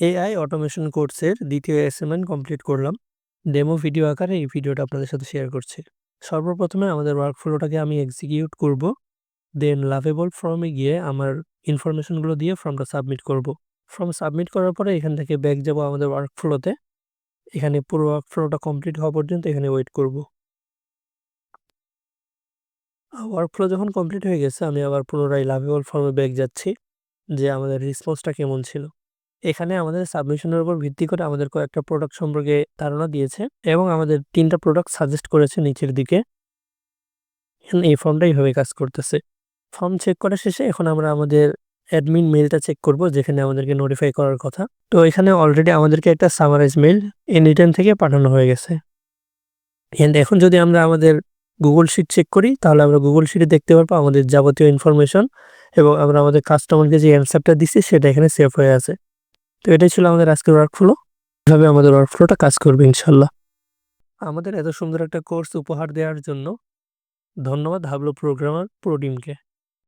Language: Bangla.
এআই অটোমেশন কোর্সের দ্বিতীয় অ্যাসাইনমেন্ট কমপ্লিট করলাম। ডেমো ভিডিও আকারে এই ভিডিওটা আপনাদের সাথে শেয়ার করছি। সর্বপ্রথমে আমাদের ওয়ার্কফ্লোটাকে আমি এক্সিকিউট করব। দেন লাভেবল ফর্মে গিয়ে আমার ইনফরমেশনগুলো দিয়ে ফর্মটা সাবমিট করব। ফর্ম সাবমিট করার পরে এখান থেকে ব্যাক যাব আমাদের ওয়ার্কফ্লোতে। এখানে পুরো ওয়ার্কফ্লোটা কমপ্লিট হওয়া পর্যন্ত এখানে ওয়েট করব। ওয়ার্কফ্লো যখন কমপ্লিট হয়ে গেছে আমি আবার পুনরায় লাভেবল ফর্মে ব্যাক যাচ্ছি যে আমাদের রেসপন্সটা কেমন ছিল। এখানে আমাদের সাবমিশনের উপর ভিত্তি করে আমাদের কয়েকটা প্রোডাক্ট সম্পর্কে ধারণা দিয়েছে এবং আমাদের ৩টা প্রোডাক্ট সাজেস্ট করেছে নিচের দিকে। এই ফর্মটা এইভাবে কাজ করতেছে। ফর্ম চেক করা শেষে এখন আমরা আমাদের অ্যাডমিন মেইলটা চেক করব যেখানে আমাদেরকে নোটিফাই করার কথা। তো এখানে অলরেডি আমাদেরকে একটা সামারাইজ মেইল এনিটাইম থেকে পাঠানো হয়ে গেছে। এখন যদি আমরা আমাদের গুগল শিট চেক করি তাহলে আমরা গুগল শিটে দেখতে পারবো আমাদের যাবতীয় ইনফরমেশন এবং আমরা আমাদের কাস্টমারকে যে অ্যানসারটা দিচ্ছি সেটা এখানে সেভ হয়ে আছে। তো এটাই ছিল আমাদের আজকের ওয়ার্কফ্লো। এভাবে আমাদের ওয়ার্কফ্লোটা কাজ করবে ইনশাল্লাহ। আমাদের এত সুন্দর একটা কোর্স উপহার দেওয়ার জন্য ধন্যবাদ হাবলু প্রোগ্রামার পুরো টিমকে।